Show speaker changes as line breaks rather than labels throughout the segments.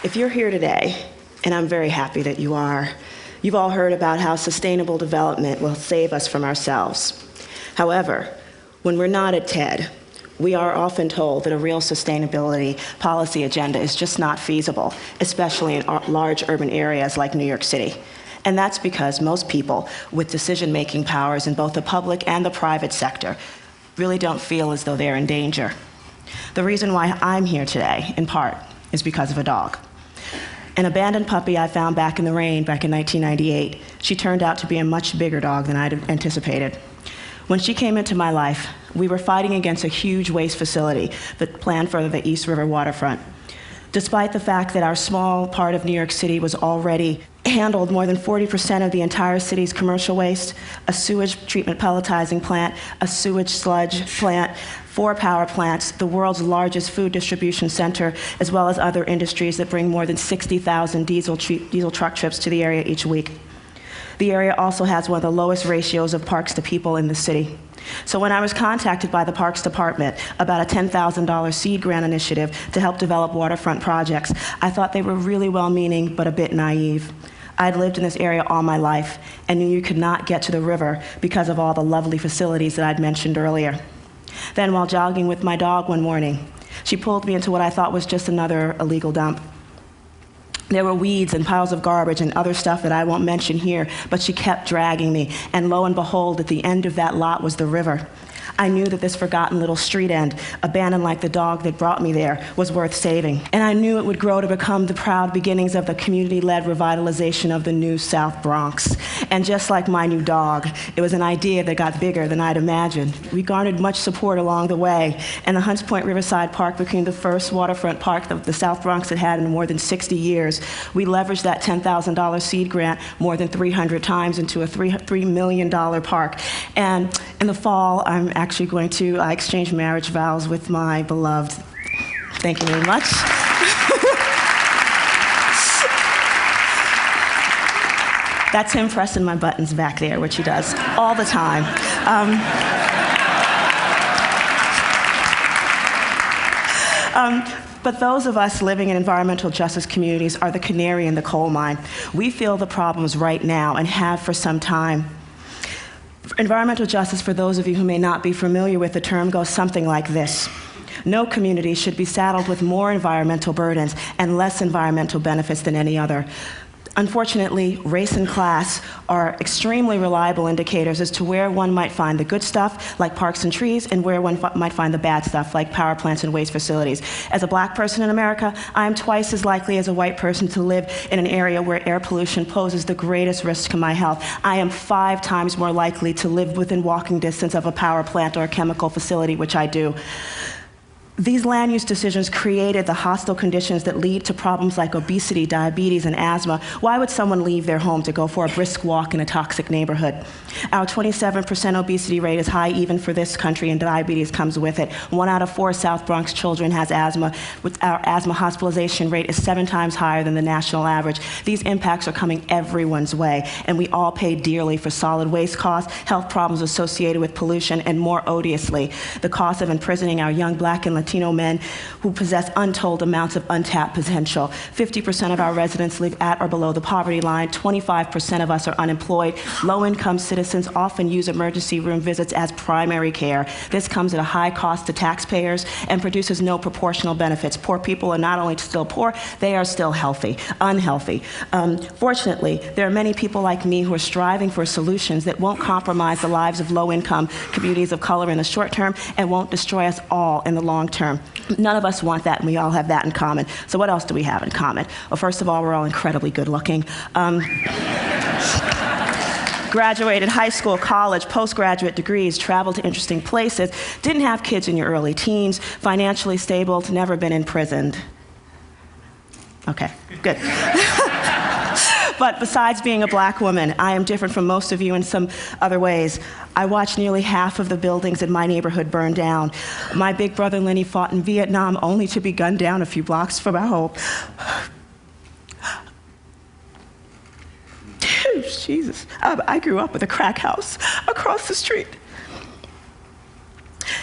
If you're here today, and I'm very happy that you are, you've all heard about how sustainable development will save us from ourselves. However, when we're not at TED, we are often told that a real sustainability policy agenda is just not feasible, especially in large urban areas like New York City. And that's because most people with decision-making powers in both the public and the private sector really don't feel as though they're in danger. The reason why I'm here today, in part, is because of a dog. An abandoned puppy I found back in the rain back in 1998. She turned out to be a much bigger dog than I'd anticipated. When she came into my life, we were fighting against a huge waste facility that planned for the East River waterfront. Despite the fact that our small part of New York City was already handled more than 40% of the entire city's commercial waste, a sewage treatment pelletizing plant, a sewage sludge plant, 4 power plants, the world's largest food distribution center, as well as other industries that bring more than 60,000 diesel truck trips to the area each week. The area also has one of the lowest ratios of parks to people in the city. So when I was contacted by the Parks Department about a $10,000 seed grant initiative to help develop waterfront projects, I thought they were really well-meaning but a bit naive. I'd lived in this area all my life and knew you could not get to the river because of all the lovely facilities that I'd mentioned earlier. Then while jogging with my dog one morning, she pulled me into what I thought was just another illegal dump. There were weeds and piles of garbage and other stuff that I won't mention here, but she kept dragging me, and lo and behold, at the end of that lot was the river. I knew that this forgotten little street end, abandoned like the dog that brought me there, was worth saving. And I knew it would grow to become the proud beginnings of the community-led revitalization of the new South Bronx. And just like my new dog, it was an idea that got bigger than I'd imagined. We garnered much support along the way, and the Hunts Point Riverside Park became the first waterfront park that the South Bronx had had in more than 60 years. We leveraged that $10,000 seed grant more than 300 times into a $3 million park. And in the fall, I'm actually going to exchange marriage vows with my beloved. Thank you very much. That's him pressing my buttons back there, which he does all the time. But those of us living in environmental justice communities are the canary in the coal mine. We feel the problems right now and have for some time. Environmental justice, for those of you who may not be familiar with the term, goes something like this. No community should be saddled with more environmental burdens and less environmental benefits than any other. Unfortunately, race and class are extremely reliable indicators as to where one might find the good stuff, like parks and trees, and where one might find the bad stuff, like power plants and waste facilities. As a black person in America, I am twice as likely as a white person to live in an area where air pollution poses the greatest risk to my health. I am 5 times more likely to live within walking distance of a power plant or a chemical facility, which I do. These land use decisions created the hostile conditions that lead to problems like obesity, diabetes, and asthma. Why would someone leave their home to go for a brisk walk in a toxic neighborhood? Our 27% obesity rate is high even for this country, and diabetes comes with it. 1 out of 4 South Bronx children has asthma. Our asthma hospitalization rate is 7 times higher than the national average. These impacts are coming everyone's way, and we all pay dearly for solid waste costs, health problems associated with pollution, and more odiously, the cost of imprisoning our young black and Latino men who possess untold amounts of untapped potential. 50% of our residents live at or below the poverty line. 25% of us are unemployed. Low-income citizens often use emergency room visits as primary care. This comes at a high cost to taxpayers and produces no proportional benefits. Poor people are not only still poor, they are still unhealthy. Fortunately, there are many people like me who are striving for solutions that won't compromise the lives of low-income communities of color in the short term and won't destroy us all in the long term. None of us want that, and we all have that in common. So what else do we have in common? Well, first of all, we're all incredibly good looking. Graduated high school, college, postgraduate degrees, traveled to interesting places, didn't have kids in your early teens, financially stable, never been imprisoned. Okay, good. But besides being a black woman, I am different from most of you in some other ways. I watched nearly half of the buildings in my neighborhood burn down. My big brother Lenny fought in Vietnam only to be gunned down a few blocks from our home. Jesus, I grew up with a crack house across the street.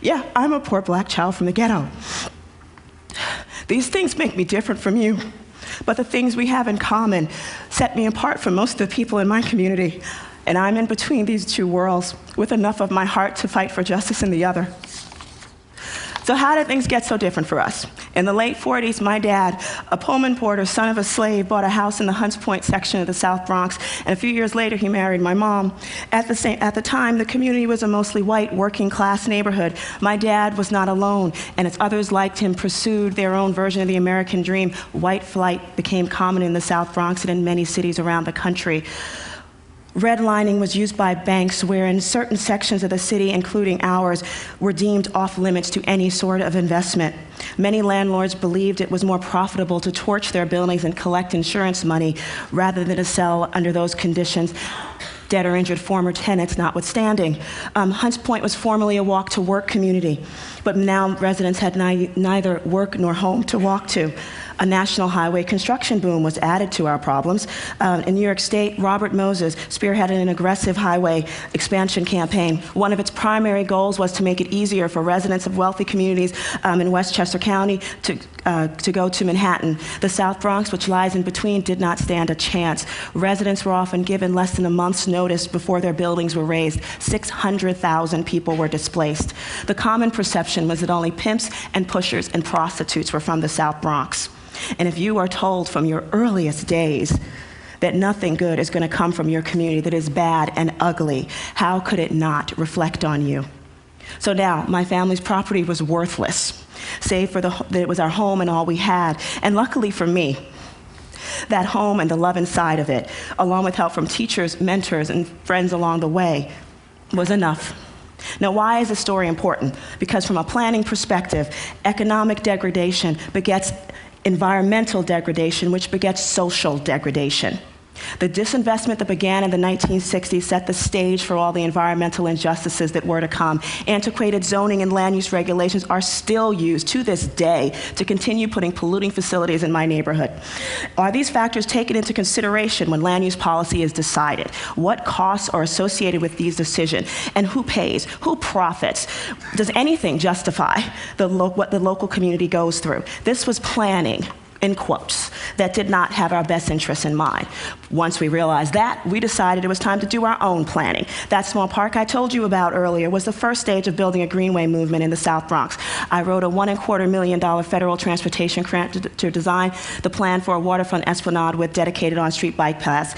Yeah, I'm a poor black child from the ghetto. These things make me different from you. But the things we have in common set me apart from most of the people in my community, and I'm in between these two worlds with enough of my heart to fight for justice in the other. So how did things get so different for us? In the late 40s, my dad, a Pullman porter, son of a slave, bought a house in the Hunts Point section of the South Bronx, and a few years later, he married my mom. At the time, the community was a mostly white, working-class neighborhood. My dad was not alone, and as others like him pursued their own version of the American dream, white flight became common in the South Bronx and in many cities around the country. Redlining was used by banks wherein certain sections of the city, including ours, were deemed off limits to any sort of investment. Many landlords believed it was more profitable to torch their buildings and collect insurance money rather than to sell under those conditions, dead or injured former tenants notwithstanding. Hunts Point was formerly a walk-to-work community, but now residents had neither work nor home to walk to. A national highway construction boom was added to our problems. In New York State, Robert Moses spearheaded an aggressive highway expansion campaign. One of its primary goals was to make it easier for residents of wealthy communities in Westchester County to go to Manhattan. The South Bronx, which lies in between, did not stand a chance. Residents were often given less than a month's notice before their buildings were razed. 600,000 people were displaced. The common perception was that only pimps and pushers and prostitutes were from the South Bronx. And if you are told from your earliest days that nothing good is going to come from your community, that is bad and ugly, how could it not reflect on you? So now, my family's property was worthless, save for that it was our home and all we had. And luckily for me, that home and the love inside of it, along with help from teachers, mentors, and friends along the way, was enough. Now, why is this story important? Because from a planning perspective, economic degradation begets environmental degradation, which begets social degradation. The disinvestment that began in the 1960s set the stage for all the environmental injustices that were to come. Antiquated zoning and land use regulations are still used to this day to continue putting polluting facilities in my neighborhood. Are these factors taken into consideration when land use policy is decided? What costs are associated with these decisions? And who pays? Who profits? Does anything justify what the local community goes through? This was planning, in quotes, that did not have our best interests in mind. Once we realized that, we decided it was time to do our own planning. That small park I told you about earlier was the first stage of building a greenway movement in the South Bronx. I wrote a $1.25 million federal transportation grant to design the plan for a waterfront esplanade with dedicated on-street bike paths.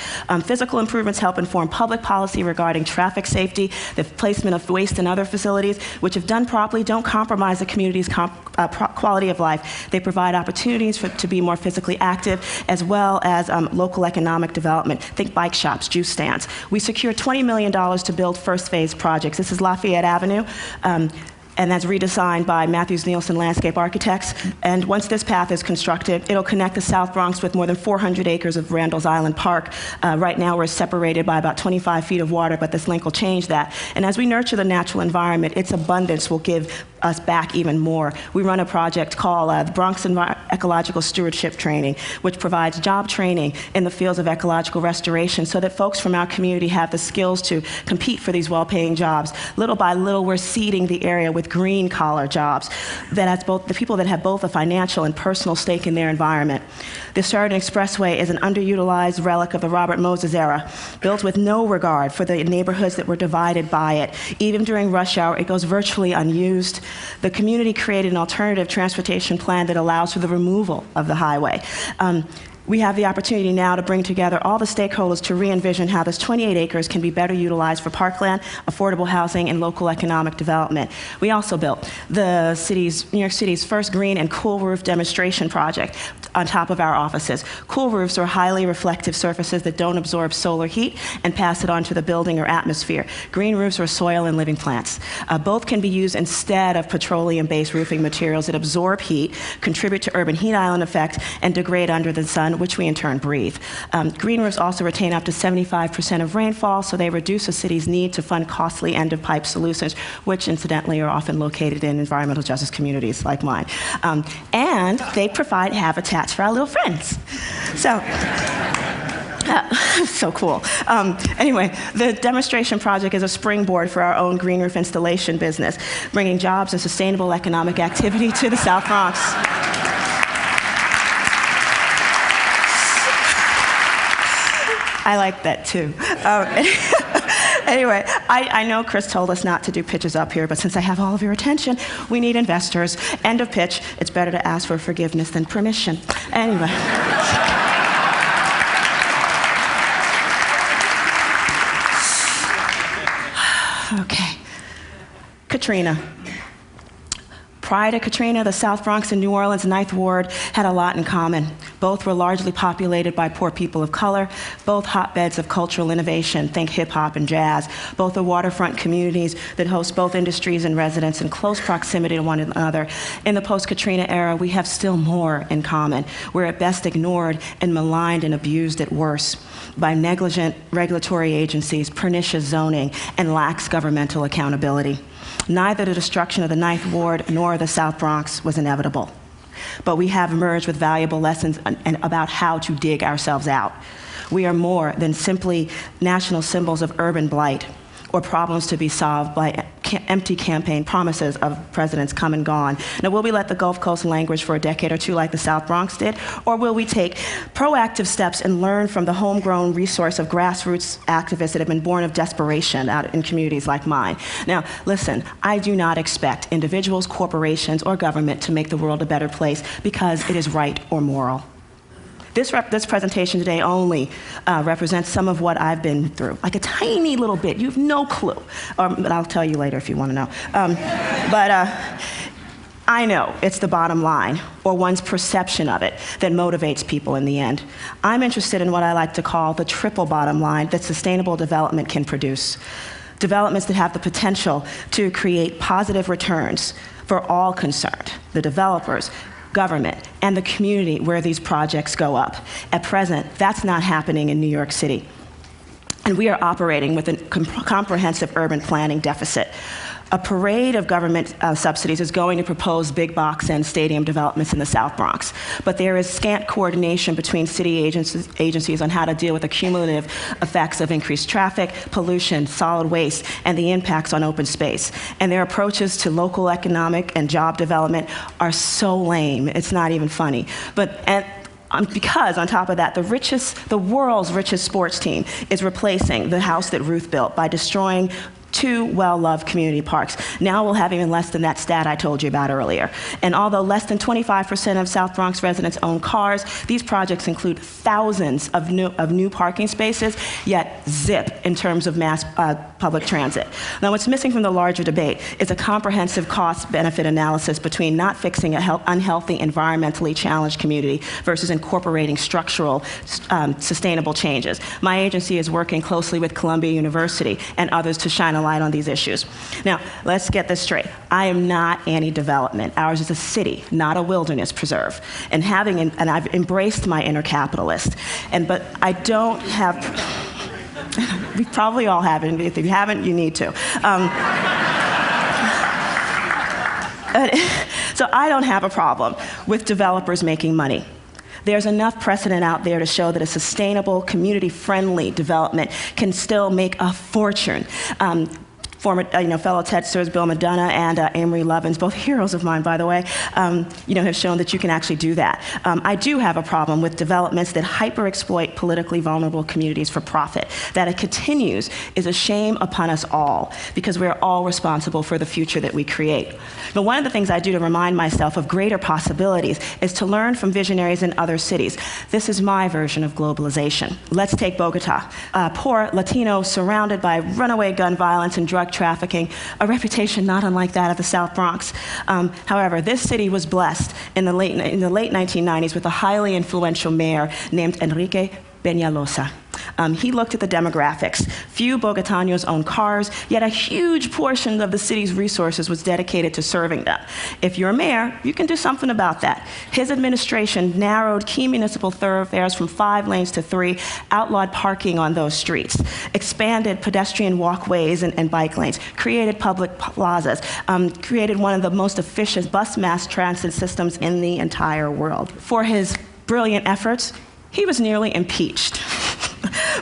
Physical improvements help inform public policy regarding traffic safety, the placement of waste in other facilities, which if done properly don't compromise the community's quality of life. They provide opportunities to be more physically active, as well as local economic development. Think bike shops, juice stands. We secured $20 million to build first phase projects. This is Lafayette Avenue. And that's redesigned by Matthews Nielsen Landscape Architects. And once this path is constructed, it'll connect the South Bronx with more than 400 acres of Randall's Island Park. Right now, we're separated by about 25 feet of water, but this link will change that. And as we nurture the natural environment, its abundance will give us back even more. We run a project called the Bronx Ecological Stewardship Training, which provides job training in the fields of ecological restoration so that folks from our community have the skills to compete for these well-paying jobs. Little by little, we're seeding the area with green-collar jobs that has both the people that have both a financial and personal stake in their environment. The Sheridan Expressway is an underutilized relic of the Robert Moses era, built with no regard for the neighborhoods that were divided by it. Even during rush hour, it goes virtually unused. The community created an alternative transportation plan that allows for the removal of the highway. We have the opportunity now to bring together all the stakeholders to re-envision how this 28 acres can be better utilized for parkland, affordable housing, and local economic development. We also built the New York City's first green and cool roof demonstration project on top of our offices. Cool roofs are highly reflective surfaces that don't absorb solar heat and pass it on to the building or atmosphere. Green roofs are soil and living plants. Both can be used instead of petroleum-based roofing materials that absorb heat, contribute to urban heat island effect, and degrade under the sun, which we in turn breathe. Green roofs also retain up to 75% of rainfall, so they reduce a city's need to fund costly end-of-pipe solutions, which incidentally are often located in environmental justice communities like mine. And they provide habitats for our little friends. So. So cool. Anyway, the demonstration project is a springboard for our own green roof installation business, bringing jobs and sustainable economic activity to the South Bronx. I like that too. Anyway, I know Chris told us not to do pitches up here, but since I have all of your attention, we need investors. End of pitch. It's better to ask for forgiveness than permission. Anyway. Okay. Katrina. Prior to Katrina, the South Bronx and New Orleans Ninth Ward had a lot in common. Both were largely populated by poor people of color, both hotbeds of cultural innovation, think hip hop and jazz. Both are waterfront communities that host both industries and residents in close proximity to one another. In the post-Katrina era, we have still more in common. We're at best ignored and maligned and abused at worst by negligent regulatory agencies, pernicious zoning, and lax governmental accountability. Neither the destruction of the Ninth Ward nor the South Bronx was inevitable. But we have emerged with valuable lessons about how to dig ourselves out. We are more than simply national symbols of urban blight or problems to be solved by empty campaign promises of presidents come and gone. Now, will we let the Gulf Coast languish for a decade or two like the South Bronx did? Or will we take proactive steps and learn from the homegrown resource of grassroots activists that have been born of desperation out in communities like mine? Now, listen, I do not expect individuals, corporations, or government to make the world a better place because it is right or moral. This presentation today only represents some of what I've been through, like a tiny little bit. You have no clue, but I'll tell you later if you want to know. I know it's the bottom line, or one's perception of it, that motivates people in the end. I'm interested in what I like to call the triple bottom line that sustainable development can produce. Developments that have the potential to create positive returns for all concerned, the developers, government, and the community where these projects go up. At present, that's not happening in New York City. And we are operating with a comprehensive urban planning deficit. A parade of government subsidies is going to propose big box and stadium developments in the South Bronx. But there is scant coordination between city agencies on how to deal with the cumulative effects of increased traffic, pollution, solid waste, and the impacts on open space. And their approaches to local economic and job development are so lame, it's not even funny. Because on top of that, the world's richest sports team is replacing the house that Ruth built by destroying 2 well-loved community parks. Now we'll have even less than that stat I told you about earlier. And although less than 25% of South Bronx residents own cars, these projects include thousands of new parking spaces, yet zip in terms of mass public transit. Now what's missing from the larger debate is a comprehensive cost-benefit analysis between not fixing an unhealthy, environmentally challenged community versus incorporating structural, sustainable changes. My agency is working closely with Columbia University and others to shine a light on these issues. Now, let's get this straight. I am not anti-development. Ours is a city, not a wilderness preserve. And I've embraced my inner capitalist. But I don't have, we probably all have it. If you haven't, you need to. So I don't have a problem with developers making money. There's enough precedent out there to show that a sustainable, community-friendly development can still make a fortune. Former, fellow Tedsters, Bill Madonna and Amory Lovins, both heroes of mine, by the way, have shown that you can actually do that. I do have a problem with developments that hyper-exploit politically vulnerable communities for profit. That it continues is a shame upon us all, because we're all responsible for the future that we create. But one of the things I do to remind myself of greater possibilities is to learn from visionaries in other cities. This is my version of globalization. Let's take Bogota. Poor Latino surrounded by runaway gun violence and drug trafficking, a reputation not unlike that of the South Bronx. However, this city was blessed in the late 1990s with a highly influential mayor named Enrique Peñalosa. He looked at the demographics. Few Bogotanos own cars, yet a huge portion of the city's resources was dedicated to serving them. If you're a mayor, you can do something about that. His administration narrowed key municipal thoroughfares from 5 lanes to 3, outlawed parking on those streets, expanded pedestrian walkways and bike lanes, created public plazas, created one of the most efficient bus mass transit systems in the entire world. For his brilliant efforts, he was nearly impeached.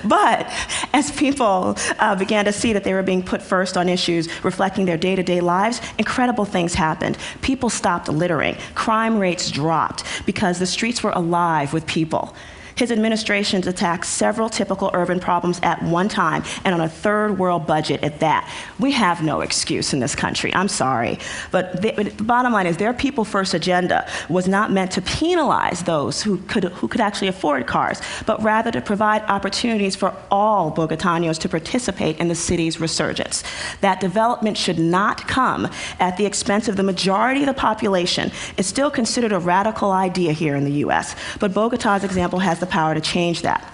But as people began to see that they were being put first on issues reflecting their day-to-day lives, incredible things happened. People stopped littering. Crime rates dropped because the streets were alive with people. His administration's attacked several typical urban problems at one time, and on a third world budget at that. We have no excuse in this country, I'm sorry. But the bottom line is their people first agenda was not meant to penalize those who could actually afford cars, but rather to provide opportunities for all Bogotanos to participate in the city's resurgence. That development should not come at the expense of the majority of the population. It's still considered a radical idea here in the US, but Bogota's example has the power to change that.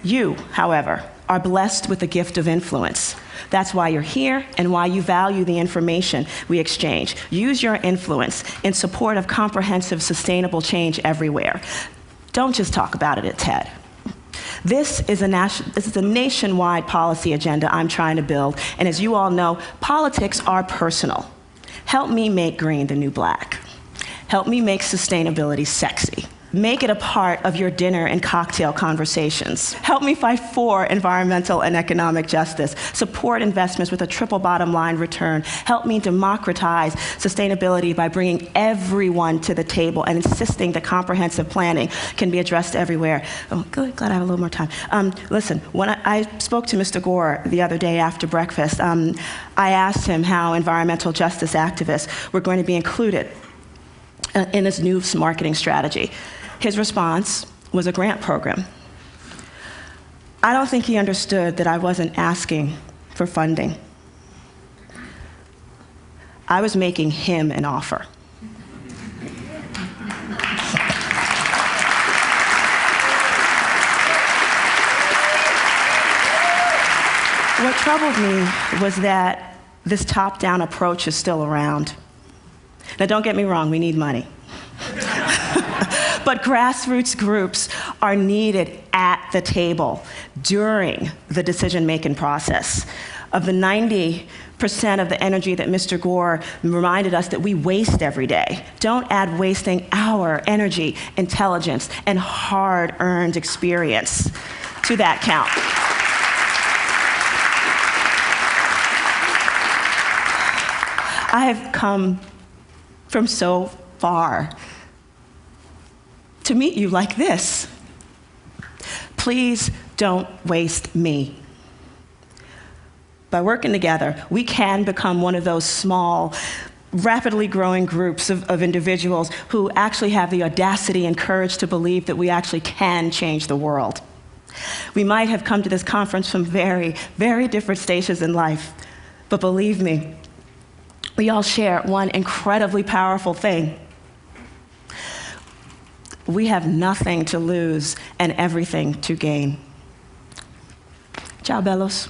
You, however, are blessed with the gift of influence. That's why you're here and why you value the information we exchange. Use your influence in support of comprehensive, sustainable change everywhere. Don't just talk about it at TED. This is a nationwide policy agenda I'm trying to build, and as you all know, politics are personal. Help me make green the new black. Help me make sustainability sexy. Make it a part of your dinner and cocktail conversations. Help me fight for environmental and economic justice. Support investments with a triple bottom line return. Help me democratize sustainability by bringing everyone to the table and insisting that comprehensive planning can be addressed everywhere. Oh, good, glad I have a little more time. Listen, when I spoke to Mr. Gore the other day after breakfast, I asked him how environmental justice activists were going to be included in this new marketing strategy. His response was a grant program. I don't think he understood that I wasn't asking for funding. I was making him an offer. What troubled me was that this top-down approach is still around. Now, don't get me wrong, we need money. But grassroots groups are needed at the table during the decision-making process. Of the 90% of the energy that Mr. Gore reminded us that we waste every day, don't add wasting our energy, intelligence, and hard-earned experience to that count. I have come from so far to meet you like this. Please don't waste me. By working together, we can become one of those small, rapidly growing groups of individuals who actually have the audacity and courage to believe that we actually can change the world. We might have come to this conference from very, very different stages in life, but believe me, we all share one incredibly powerful thing. We have nothing to lose and everything to gain. Ciao, bellos.